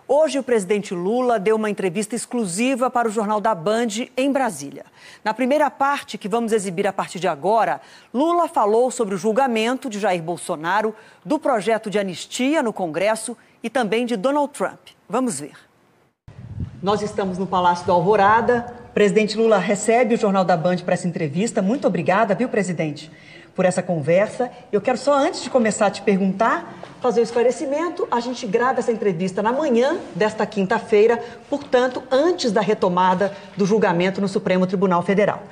Hoje, o presidente Lula deu uma entrevista exclusiva para o Jornal da Band em Brasília. Na primeira parte, que vamos exibir a partir de agora, Lula falou sobre o julgamento de Jair Bolsonaro, do projeto de anistia no Congresso e também de Donald Trump. Vamos ver. Nós estamos no Palácio do Alvorada. O presidente Lula recebe o Jornal da Band para essa entrevista. Muito obrigada, viu, presidente, por essa conversa. Eu quero só, antes de começar a te perguntar, fazer o esclarecimento. A gente grava essa entrevista na manhã desta quinta-feira, portanto, antes da retomada do julgamento no Supremo Tribunal Federal.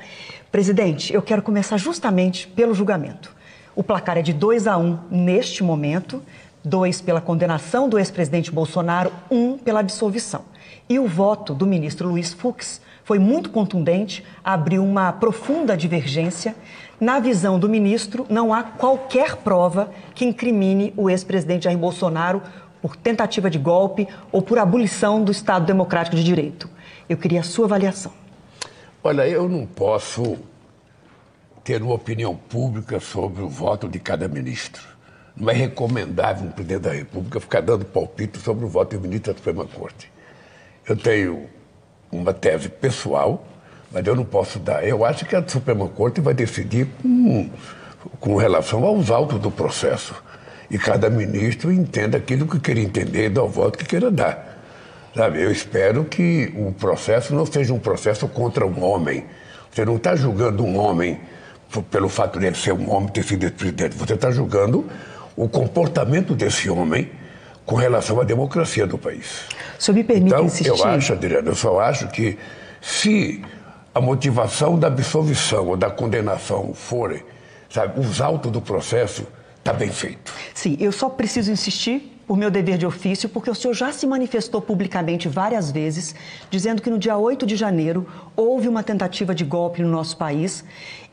Presidente, eu quero começar justamente pelo julgamento. O placar é de 2-1 neste momento, 2 pela condenação do ex-presidente Bolsonaro, 1 pela absolvição. E o voto do ministro Luiz Fux foi muito contundente, abriu uma profunda divergência. Na visão do ministro, não há qualquer prova que incrimine o ex-presidente Jair Bolsonaro por tentativa de golpe ou por abolição do Estado Democrático de Direito. Eu queria a sua avaliação. Olha, eu não posso ter uma opinião pública sobre o voto de cada ministro. Não é recomendável um presidente da República ficar dando palpite sobre o voto do ministro da Suprema Corte. Eu tenho uma tese pessoal, mas eu não posso dar. Eu acho que a Suprema Corte vai decidir com relação aos autos do processo. E cada ministro entenda aquilo que quer entender e dá o voto que queira dar. Sabe? Eu espero que o processo não seja um processo contra um homem. Você não está julgando um homem pelo fato de ele ser um homem e ter sido presidente. Você está julgando o comportamento desse homem com relação à democracia do país. O senhor me permite insistir? Eu acho, Adriana, eu só acho que se a motivação da absolvição ou da condenação forem, sabe, os autos do processo, está bem feito. Sim, eu só preciso insistir por meu dever de ofício, porque o senhor já se manifestou publicamente várias vezes, dizendo que no dia 8 de janeiro houve uma tentativa de golpe no nosso país,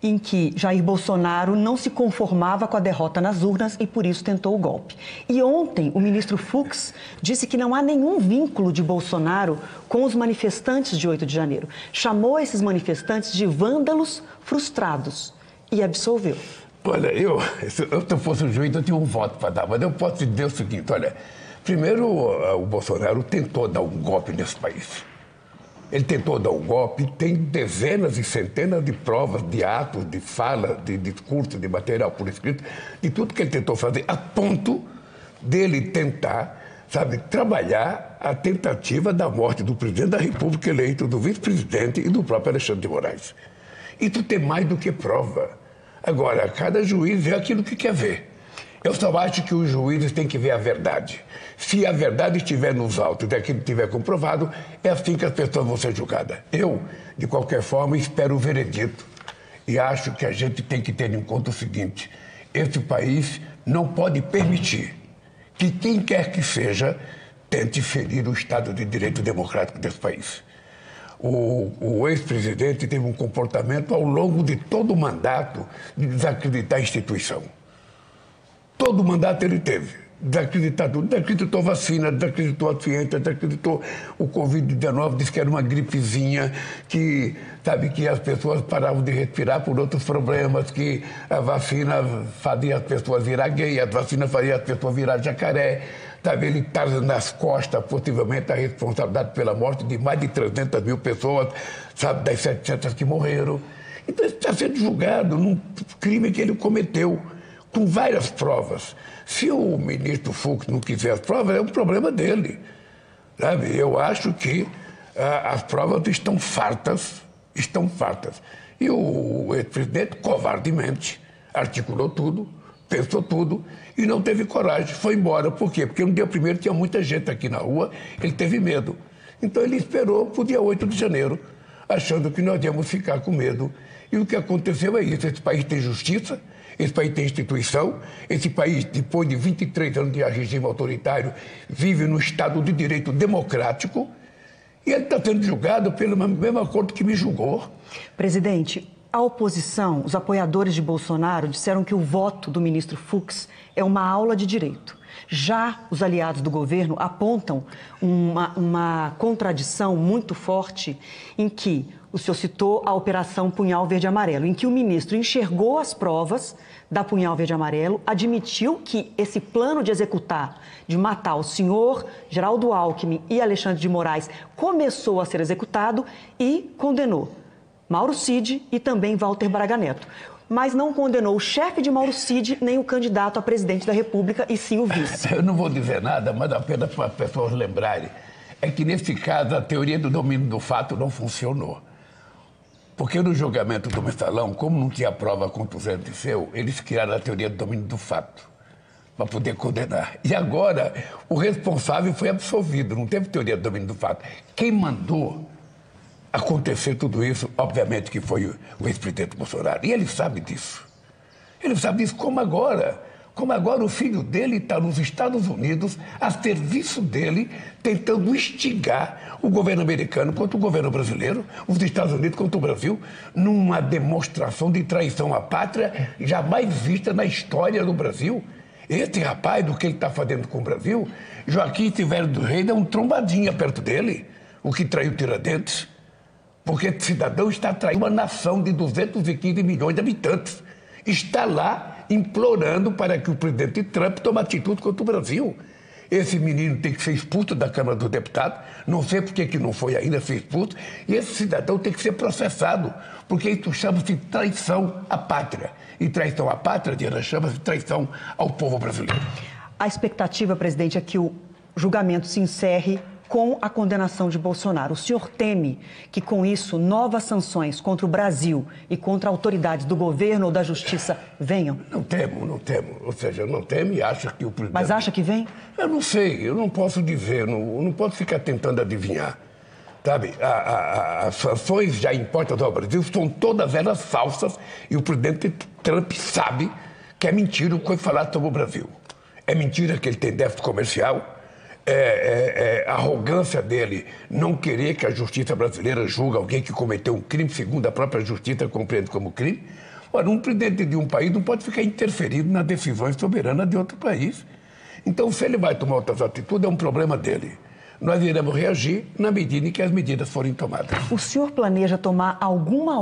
em que Jair Bolsonaro não se conformava com a derrota nas urnas e por isso tentou o golpe. E ontem o ministro Fux disse que não há nenhum vínculo de Bolsonaro com os manifestantes de 8 de janeiro. Chamou esses manifestantes de vândalos frustrados e absolveu. Olha, se eu fosse um juiz, eu tinha um voto para dar, mas eu posso te dizer o seguinte, olha, primeiro o Bolsonaro tentou dar um golpe nesse país. Ele tentou dar um golpe, tem dezenas e centenas de provas, de atos, de fala, de discurso, de material por escrito, de tudo que ele tentou fazer, a ponto dele tentar, sabe, trabalhar a tentativa da morte do presidente da República eleito, do vice-presidente e do próprio Alexandre de Moraes. Isso tem mais do que prova. Agora, cada juiz vê aquilo que quer ver. Eu só acho que os juízes têm que ver a verdade. Se a verdade estiver nos autos e aquilo estiver comprovado, é assim que as pessoas vão ser julgadas. Eu, de qualquer forma, espero o veredito. E acho que a gente tem que ter em conta o seguinte: esse país não pode permitir que quem quer que seja tente ferir o Estado de Direito democrático desse país. O ex-presidente teve um comportamento ao longo de todo o mandato de desacreditar a instituição. Todo o mandato ele teve. Desacreditar tudo. Desacreditou vacina, desacreditou a ciência, desacreditou o Covid-19, disse que era uma gripezinha, que, sabe, que as pessoas paravam de respirar por outros problemas, que a vacina fazia as pessoas virar gay, a vacina fazia as pessoas virar jacaré. Sabe, ele está nas costas, possivelmente, a responsabilidade pela morte de mais de 300 mil pessoas, sabe, das 700 que morreram. Então, ele está sendo julgado num crime que ele cometeu, com várias provas. Se o ministro Fux não quiser as provas, é um problema dele. Sabe? Eu acho que as provas estão fartas. E o ex-presidente, covardemente, articulou tudo, pensou tudo e não teve coragem, foi embora. Por quê? Porque no dia 1º tinha muita gente aqui na rua, ele teve medo. Então ele esperou para o dia 8 de janeiro, achando que nós íamos ficar com medo. E o que aconteceu é isso: esse país tem justiça, esse país tem instituição, esse país, depois de 23 anos de regime autoritário, vive no Estado de Direito democrático, e ele está sendo julgado pela mesma corte que me julgou. Presidente, a oposição, os apoiadores de Bolsonaro, disseram que o voto do ministro Fux é uma aula de direito. Já os aliados do governo apontam uma contradição muito forte em que o senhor citou a Operação Punhal Verde Amarelo, em que o ministro enxergou as provas da Punhal Verde Amarelo, admitiu que esse plano de executar, de matar o senhor Geraldo Alckmin e Alexandre de Moraes começou a ser executado e condenou Mauro Cid e também Walter Braga Neto. Mas não condenou o chefe de Mauro Cid nem o candidato a presidente da República, e sim o vice. Eu não vou dizer nada, mas apenas para as pessoas lembrarem. É que, nesse caso, a teoria do domínio do fato não funcionou. Porque no julgamento do Mensalão, como não tinha prova contra o Zé Dirceu, eles criaram a teoria do domínio do fato para poder condenar. E agora, o responsável foi absolvido, não teve teoria do domínio do fato. Quem mandou acontecer tudo isso, obviamente que foi o ex-presidente Bolsonaro. E ele sabe disso. Ele sabe disso como agora. Como agora o filho dele está nos Estados Unidos, a serviço dele, tentando instigar o governo americano contra o governo brasileiro, os Estados Unidos contra o Brasil, numa demonstração de traição à pátria jamais vista na história do Brasil. Esse rapaz, do que ele está fazendo com o Brasil, Joaquim Silvério dos Reis é um trombadinha perto dele, o que traiu Tiradentes. Porque esse cidadão está traindo uma nação de 215 milhões de habitantes. Está lá implorando para que o presidente Trump tome atitude contra o Brasil. Esse menino tem que ser expulso da Câmara dos Deputados. Não sei por que não foi ainda ser expulso. E esse cidadão tem que ser processado, porque isso chama-se traição à pátria. E traição à pátria, Diana, chama-se traição ao povo brasileiro. A expectativa, presidente, é que o julgamento se encerre com a condenação de Bolsonaro. O senhor teme que, com isso, novas sanções contra o Brasil e contra autoridades do governo ou da justiça venham? Não temo, não temo. Ou seja, eu não temo e acho que o presidente... Mas acha que vem? Eu não sei, eu não posso dizer, não posso ficar tentando adivinhar. Sabe, as sanções já impostas ao Brasil são todas elas falsas e o presidente Trump sabe que é mentira o que foi falado sobre o Brasil. É mentira que ele tem déficit comercial. A arrogância dele não querer que a justiça brasileira julgue alguém que cometeu um crime, segundo a própria justiça compreende como crime. Ora, um presidente de um país não pode ficar interferido nas decisões soberanas de outro país. Então, se ele vai tomar outras atitudes, é um problema dele. Nós iremos reagir na medida em que as medidas forem tomadas. O senhor planeja tomar alguma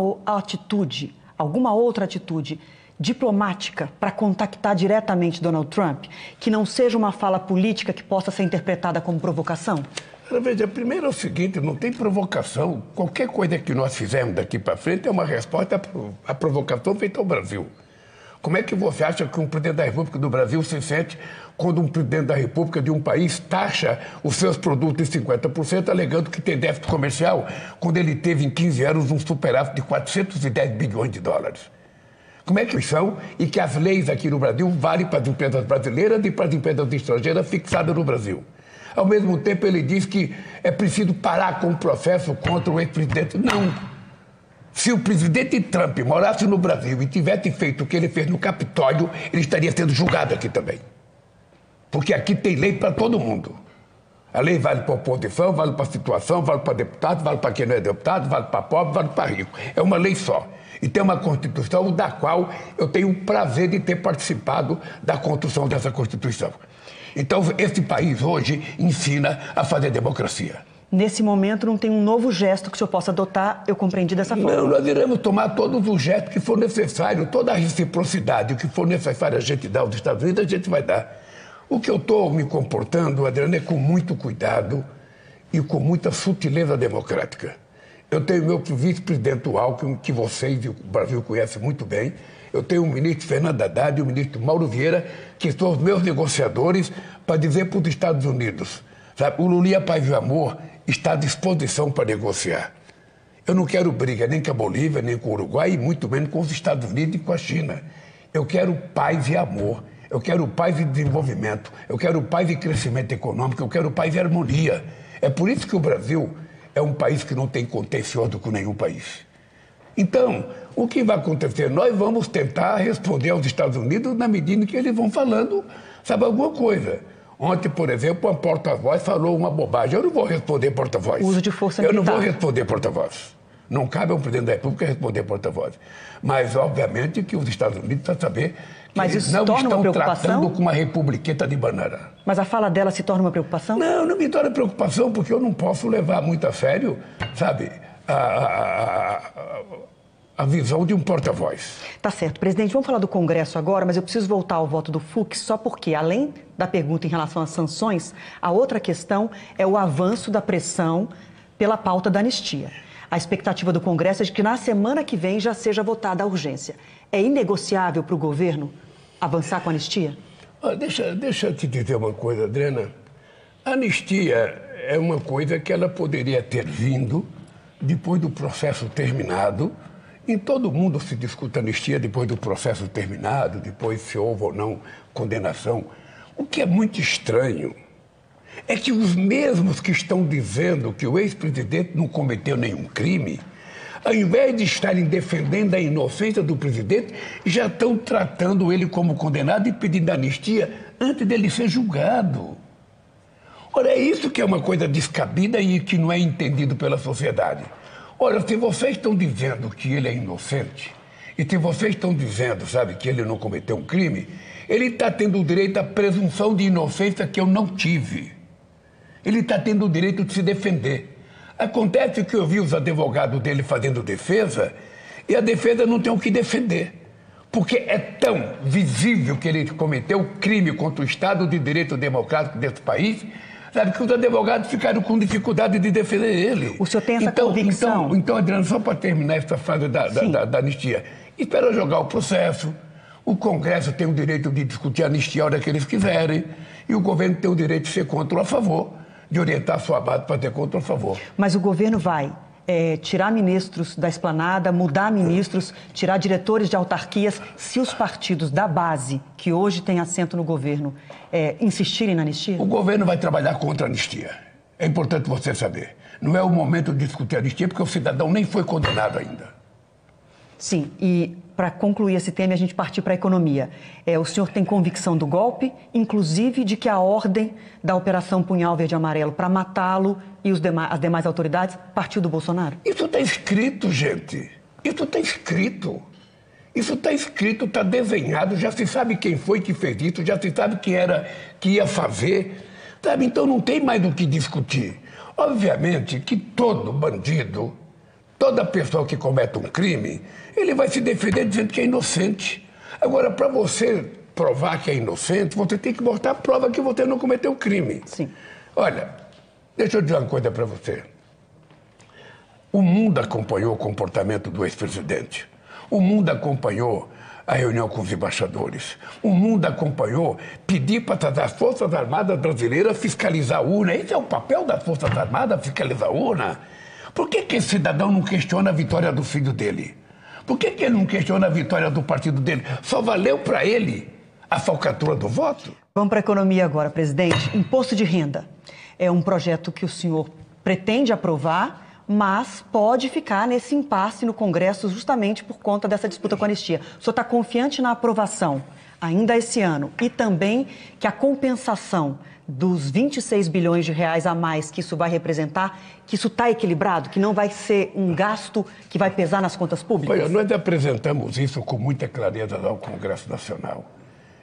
outra atitude diplomática para contactar diretamente Donald Trump, que não seja uma fala política que possa ser interpretada como provocação? Veja, primeiro é o seguinte, não tem provocação. Qualquer coisa que nós fizermos daqui para frente é uma resposta à provocação feita ao Brasil. Como é que você acha que um presidente da República do Brasil se sente quando um presidente da República de um país taxa os seus produtos em 50%, alegando que tem déficit comercial, quando ele teve em 15 anos um superávit de 410 bilhões de dólares? Como é que são e que as leis aqui no Brasil valem para as empresas brasileiras e para as empresas estrangeiras fixadas no Brasil? Ao mesmo tempo, ele diz que é preciso parar com o processo contra o ex-presidente. Não. Se o presidente Trump morasse no Brasil e tivesse feito o que ele fez no Capitólio, ele estaria sendo julgado aqui também. Porque aqui tem lei para todo mundo. A lei vale para a oposição, vale para a situação, vale para deputado, vale para quem não é deputado, vale para pobre, vale para rico. É uma lei só. E tem uma Constituição da qual eu tenho o prazer de ter participado da construção dessa Constituição. Então, esse país hoje ensina a fazer democracia. Nesse momento, não tem um novo gesto que o senhor possa adotar, eu compreendi dessa forma. Não, nós iremos tomar todos os gestos que for necessário, toda a reciprocidade, o que for necessário a gente dar aos Estados Unidos, a gente vai dar. O que eu estou me comportando, Adriano, é com muito cuidado e com muita sutileza democrática. Eu tenho meu vice-presidente Alckmin, que vocês e o Brasil conhecem muito bem. Eu tenho o ministro Fernando Haddad e o ministro Mauro Vieira, que são os meus negociadores, para dizer para os Estados Unidos, sabe, o Lula Paz e Amor está à disposição para negociar. Eu não quero briga nem com a Bolívia, nem com o Uruguai, e muito menos com os Estados Unidos e com a China. Eu quero paz e amor. Eu quero paz e desenvolvimento. Eu quero paz e crescimento econômico. Eu quero paz e harmonia. É por isso que o Brasil é um país que não tem contencioso com nenhum país. Então, o que vai acontecer? Nós vamos tentar responder aos Estados Unidos na medida em que eles vão falando, sabe, alguma coisa. Ontem, por exemplo, a porta-voz falou uma bobagem. Eu não vou responder porta-voz. Uso de força militar. Eu não vou responder porta-voz. Não cabe ao presidente da República responder porta-voz. Mas, obviamente, que os Estados Unidos precisam saber que eles não estão tratando com uma republiqueta de banana. Mas a fala dela se torna uma preocupação? Não, não me torna preocupação, porque eu não posso levar muito a sério, sabe, a visão de um porta-voz. Tá certo. Presidente, vamos falar do Congresso agora, mas eu preciso voltar ao voto do Fux, só porque, além da pergunta em relação às sanções, a outra questão é o avanço da pressão pela pauta da anistia. A expectativa do Congresso é de que na semana que vem já seja votada a urgência. É inegociável para o governo avançar com a anistia? Deixa eu te dizer uma coisa, Adriana. A anistia é uma coisa que ela poderia ter vindo depois do processo terminado. Em todo mundo se discute anistia depois do processo terminado, depois se houve ou não condenação. O que é muito estranho é que os mesmos que estão dizendo que o ex-presidente não cometeu nenhum crime, ao invés de estarem defendendo a inocência do presidente, já estão tratando ele como condenado e pedindo anistia antes dele ser julgado. Olha, é isso que é uma coisa descabida e que não é entendido pela sociedade. Olha, se vocês estão dizendo que ele é inocente, e se vocês estão dizendo, sabe, que ele não cometeu um crime, ele está tendo o direito à presunção de inocência que eu não tive. Ele está tendo o direito de se defender. Acontece que eu vi os advogados dele fazendo defesa e a defesa não tem o que defender. Porque é tão visível que ele cometeu crime contra o Estado de Direito Democrático desse país, sabe, que os advogados ficaram com dificuldade de defender ele. O senhor tem essa convicção? Então, Adriano, só para terminar essa fase da anistia, espera jogar o processo. O Congresso tem o direito de discutir a anistia a hora que eles quiserem e o governo tem o direito de ser contra ou a favor, de orientar a sua base para ser contra ou a favor. Mas o governo vai tirar ministros da esplanada, mudar ministros, tirar diretores de autarquias, se os partidos da base, que hoje têm assento no governo, insistirem na anistia? O governo vai trabalhar contra a anistia. É importante você saber. Não é o momento de discutir a anistia, porque o cidadão nem foi condenado ainda. Sim, e para concluir esse tema, a gente partir para a economia. O senhor tem convicção do golpe, inclusive de que a ordem da Operação Punhal Verde e Amarelo para matá-lo e as demais autoridades partiu do Bolsonaro? Isso está escrito, gente. Isso está escrito. Isso está escrito, está desenhado, já se sabe quem foi que fez isso, já se sabe quem era que ia fazer. Sabe? Então não tem mais do que discutir. Obviamente que todo bandido, toda pessoa que comete um crime, ele vai se defender dizendo que é inocente. Agora, para você provar que é inocente, você tem que mostrar a prova que você não cometeu crime. Sim. Olha, deixa eu dizer uma coisa para você. O mundo acompanhou o comportamento do ex-presidente. O mundo acompanhou a reunião com os embaixadores. O mundo acompanhou pedir para as Forças Armadas brasileiras fiscalizar a urna. Esse é o papel das Forças Armadas, fiscalizar a urna. Por que esse cidadão não questiona a vitória do filho dele? Por que ele não questiona a vitória do partido dele? Só valeu para ele a falcatrua do voto? Vamos para a economia agora, presidente. Imposto de renda é um projeto que o senhor pretende aprovar, mas pode ficar nesse impasse no Congresso justamente por conta dessa disputa com a anistia. O senhor está confiante na aprovação ainda esse ano e também que a compensação dos 26 bilhões de reais a mais que isso vai representar, que isso está equilibrado, que não vai ser um gasto que vai pesar nas contas públicas? Olha, nós apresentamos isso com muita clareza ao Congresso Nacional.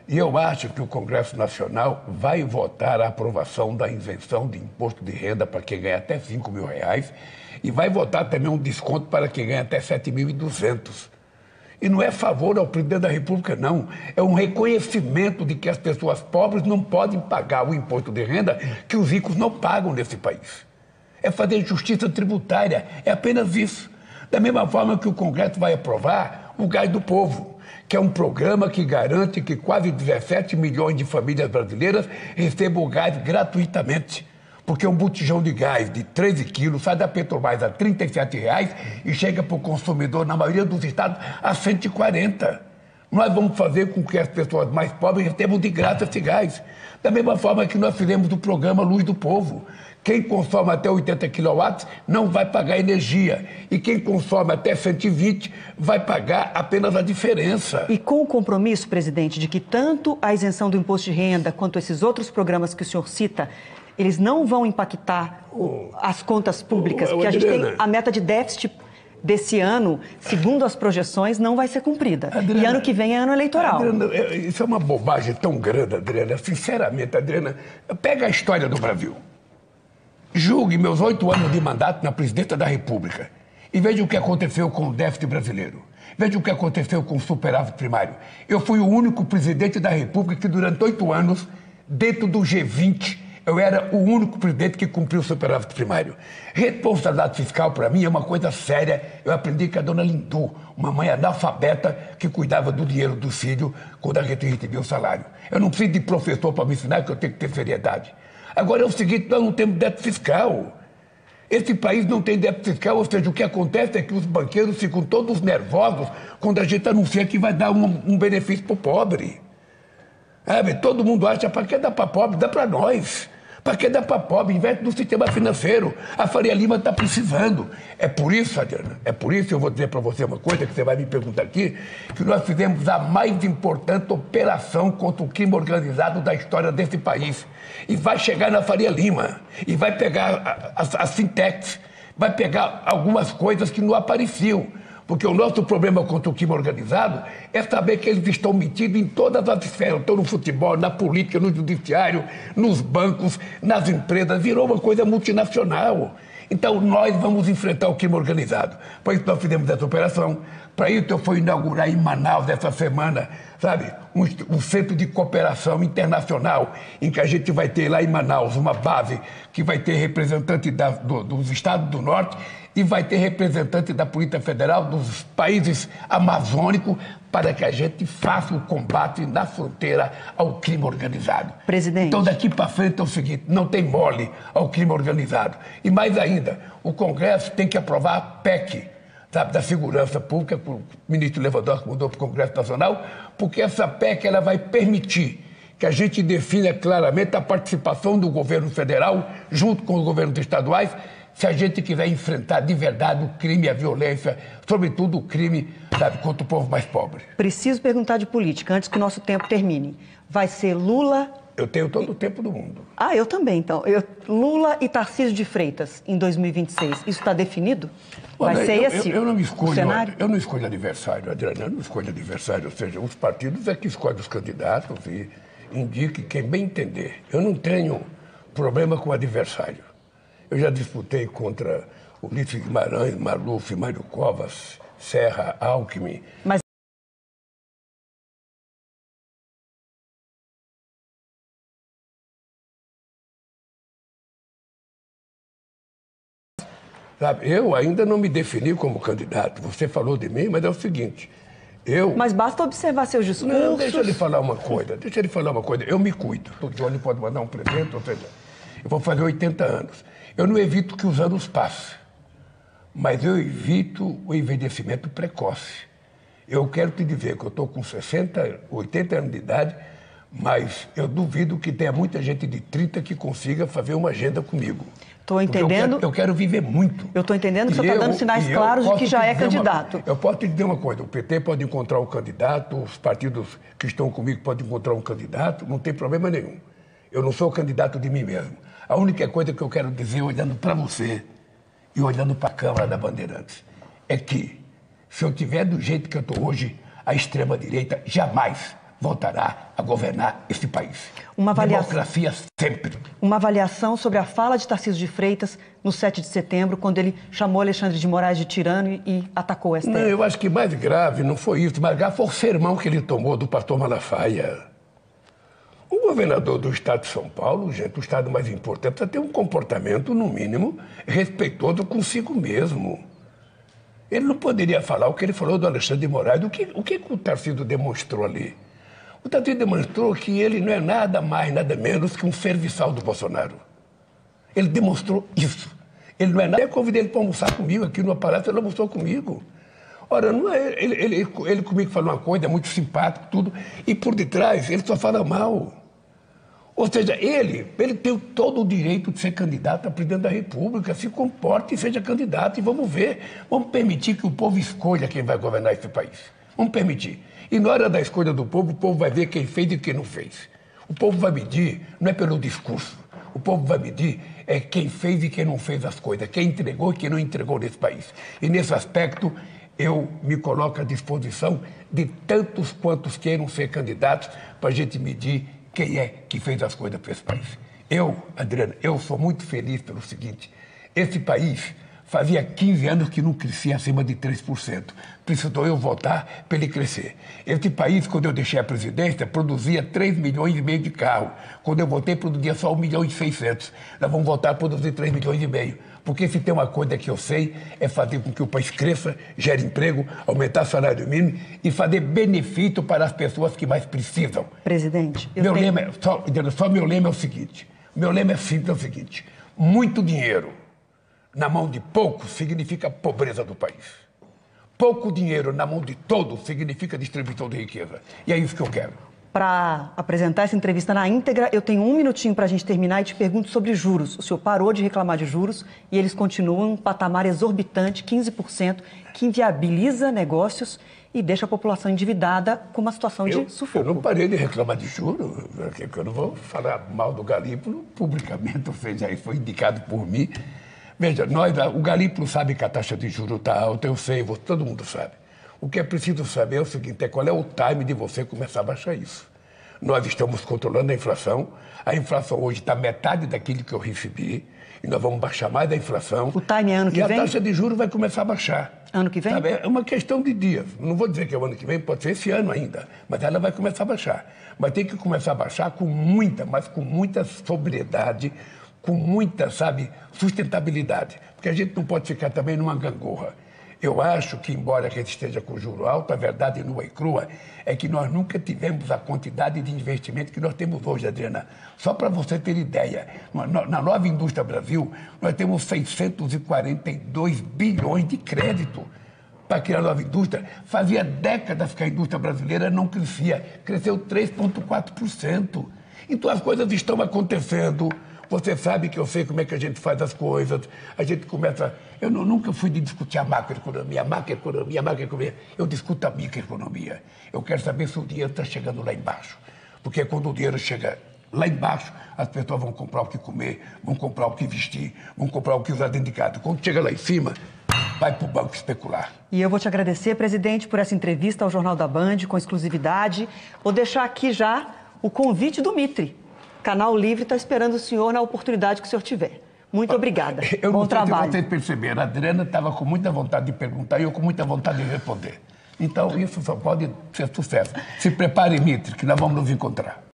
E eu acho que o Congresso Nacional vai votar a aprovação da isenção de imposto de renda para quem ganha até 5 mil reais e vai votar também um desconto para quem ganha até 7.200. E não é favor ao presidente da República, não. É um reconhecimento de que as pessoas pobres não podem pagar o imposto de renda que os ricos não pagam nesse país. É fazer justiça tributária, é apenas isso. Da mesma forma que o Congresso vai aprovar o Gás do Povo, que é um programa que garante que quase 17 milhões de famílias brasileiras recebam o gás gratuitamente. Porque um botijão de gás de 13 quilos sai da Petrobras a R$ 37 e chega para o consumidor, na maioria dos estados, a 140. Nós vamos fazer com que as pessoas mais pobres recebam de graça esse gás. Da mesma forma que nós fizemos o programa Luz do Povo. Quem consome até 80 kW não vai pagar energia. E quem consome até 120 vai pagar apenas a diferença. E com o compromisso, presidente, de que tanto a isenção do imposto de renda quanto esses outros programas que o senhor cita, eles não vão impactar as contas públicas, porque a gente tem a meta de déficit desse ano, segundo as projeções, não vai ser cumprida. Adriana, e ano que vem é ano eleitoral. Adriana, isso é uma bobagem tão grande, Adriana. Sinceramente, Adriana, pega a história do Brasil. Julgue meus 8 anos de mandato na presidência da República e veja o que aconteceu com o déficit brasileiro. Veja o que aconteceu com o superávit primário. Eu fui o único presidente da República que durante 8 anos, dentro do G20, eu era o único presidente que cumpriu o superávit primário. Responsabilidade fiscal, para mim, é uma coisa séria. Eu aprendi com a dona Lindu, uma mãe analfabeta que cuidava do dinheiro do filho quando a gente recebia o salário. Eu não preciso de professor para me ensinar que eu tenho que ter seriedade. Agora é o seguinte, nós não temos déficit fiscal. Esse país não tem déficit fiscal, ou seja, o que acontece é que os banqueiros ficam todos nervosos quando a gente anuncia que vai dar um benefício para o pobre. Todo mundo acha, para que dá para pobre? Dá para nós. Para que dá para pobre? Investe no sistema financeiro. A Faria Lima está precisando. É por isso, Adriana, é por isso que eu vou dizer para você uma coisa que você vai me perguntar aqui, que nós fizemos a mais importante operação contra o crime organizado da história desse país. E vai chegar na Faria Lima. E vai pegar as fintechs. Vai pegar algumas coisas que não apareciam. Porque o nosso problema contra o crime organizado é saber que eles estão metidos em todas as esferas. Estão no futebol, na política, no judiciário, nos bancos, nas empresas. Virou uma coisa multinacional. Então, nós vamos enfrentar o crime organizado. Por isso, nós fizemos essa operação. Para isso, eu fui inaugurar em Manaus essa semana, sabe, um centro de cooperação internacional, em que a gente vai ter lá em Manaus uma base que vai ter representante dos estados do norte e vai ter representante da Polícia Federal, dos países amazônicos, para que a gente faça o combate na fronteira ao crime organizado. Presidente. Então, daqui para frente é o seguinte, não tem mole ao crime organizado. E mais ainda, o Congresso tem que aprovar a PEC, sabe, da segurança pública, que o ministro Lewandowski mudou para o Congresso Nacional, porque essa PEC ela vai permitir que a gente defina claramente a participação do governo federal, junto com os governos estaduais, se a gente quiser enfrentar de verdade o crime e a violência, sobretudo o crime, sabe, contra o povo mais pobre. Preciso perguntar de política, antes que o nosso tempo termine. Vai ser Lula... Eu tenho todo o tempo do mundo. Eu também, então. Lula e Tarcísio de Freitas, em 2026. Isso está definido? Vai ser esse eu não escolho, o cenário? Eu não escolho adversário, Adriana. Eu não escolho adversário. Ou seja, os partidos é que escolhem os candidatos e indique quem bem entender. Eu não tenho problema com adversário. Eu já disputei contra o Ulisses Guimarães, Maluf, Mário Covas, Serra, Alckmin. Mas... Sabe, eu ainda não me defini como candidato. Você falou de mim, mas é o seguinte, Mas basta observar seus discursos. Não, deixa ele falar uma coisa, Eu me cuido. O Johnny pode mandar um presente, ou seja, eu vou fazer 80 anos. Eu não evito que os anos passem, mas eu evito o envelhecimento precoce. Eu quero te dizer que eu estou com 60, 80 anos de idade, mas eu duvido que tenha muita gente de 30 que consiga fazer uma agenda comigo. Estou entendendo. Eu quero viver muito. Eu estou entendendo que você está dando sinais claros de que já é candidato. Eu posso te dizer uma coisa: o PT pode encontrar um candidato, os partidos que estão comigo podem encontrar um candidato, não tem problema nenhum. Eu não sou candidato de mim mesmo. A única coisa que eu quero dizer, olhando para você e olhando para a Câmara da Bandeirantes, é que, se eu tiver do jeito que eu estou hoje, a extrema-direita jamais voltará a governar esse país. Democracia sempre. Uma avaliação sobre a fala de Tarcísio de Freitas no 7 de setembro, quando ele chamou Alexandre de Moraes de tirano e atacou o STF. Não, eu acho que mais grave não foi isso. Mais grave foi o sermão que ele tomou do pastor Malafaia. O governador do estado de São Paulo, gente, o estado mais importante, precisa ter um comportamento, no mínimo, respeitoso consigo mesmo. Ele não poderia falar o que ele falou do Alexandre de Moraes. O que o Tarcísio demonstrou ali? O Tarcísio demonstrou que ele não é nada mais, nada menos que um serviçal do Bolsonaro. Ele demonstrou isso. Ele não é nada. Eu convidei ele para almoçar comigo aqui no Palácio, ele almoçou comigo. Ora, não é, ele comigo falou uma coisa, é muito simpático, tudo, e por detrás ele só fala mal. Ou seja, ele tem todo o direito de ser candidato a presidente da República, se comporte e seja candidato, e vamos ver, vamos permitir que o povo escolha quem vai governar esse país. Vamos permitir. E na hora da escolha do povo, o povo vai ver quem fez e quem não fez. O povo vai medir, não é pelo discurso, o povo vai medir é quem fez e quem não fez as coisas, quem entregou e quem não entregou nesse país. E nesse aspecto, eu me coloco à disposição de tantos quantos queiram ser candidatos para a gente medir quem é que fez as coisas para esse país. Eu, Adriana, eu sou muito feliz pelo seguinte, esse país fazia 15 anos que não crescia acima de 3%. Precisou eu votar para ele crescer. Esse país, quando eu deixei a presidência, produzia 3,5 milhões de carros. Quando eu votei, produzia só 1,6 milhão. Nós vamos voltar a produzir 3,5 milhões. Porque se tem uma coisa que eu sei, é fazer com que o país cresça, gere emprego, aumentar o salário mínimo e fazer benefício para as pessoas que mais precisam. Presidente, só meu lema é o seguinte, meu lema é simples, é o seguinte, muito dinheiro na mão de poucos significa pobreza do país. Pouco dinheiro na mão de todos significa distribuição de riqueza. E é isso que eu quero. Para apresentar essa entrevista na íntegra, eu tenho 1 minutinho para a gente terminar e te pergunto sobre juros. O senhor parou de reclamar de juros e eles continuam em um patamar exorbitante, 15%, que inviabiliza negócios e deixa a população endividada com uma situação de sufoco. Eu não parei de reclamar de juros, porque eu não vou falar mal do Galípolo publicamente, ou seja, ele foi indicado por mim. Veja, o Galípolo sabe que a taxa de juros está alta, eu sei, todo mundo sabe. O que é preciso saber é o seguinte, qual é o time de você começar a baixar isso. Nós estamos controlando a inflação hoje está metade daquilo que eu recebi, e nós vamos baixar mais da inflação. O time é ano que vem? E a taxa de juros vai começar a baixar. Ano que vem? Sabe? É uma questão de dias. Não vou dizer que é o ano que vem, pode ser esse ano ainda, mas ela vai começar a baixar. Mas tem que começar a baixar com muita sobriedade, com muita, sustentabilidade. Porque a gente não pode ficar também numa gangorra. Eu acho que, embora a gente esteja com juro alto, a verdade nua e crua é que nós nunca tivemos a quantidade de investimento que nós temos hoje, Adriana. Só para você ter ideia, na nova indústria Brasil, nós temos 642 bilhões de crédito para criar nova indústria. Fazia décadas que a indústria brasileira não crescia, cresceu 3,4%. Então as coisas estão acontecendo. Você sabe que eu sei como é que a gente faz as coisas, a gente começa... Eu nunca fui de discutir a macroeconomia, eu discuto a microeconomia. Eu quero saber se o dinheiro está chegando lá embaixo. Porque quando o dinheiro chega lá embaixo, as pessoas vão comprar o que comer, vão comprar o que vestir, vão comprar o que usar dentro de casa. Quando chega lá em cima, vai para o banco especular. E eu vou te agradecer, presidente, por essa entrevista ao Jornal da Band, com exclusividade. Vou deixar aqui já o convite do Mitre. Canal Livre está esperando o senhor na oportunidade que o senhor tiver. Muito obrigada. Bom trabalho. Se vocês perceberam, a Adriana estava com muita vontade de perguntar e eu com muita vontade de responder. Então, isso só pode ser sucesso. Se prepare, Mitre, que nós vamos nos encontrar.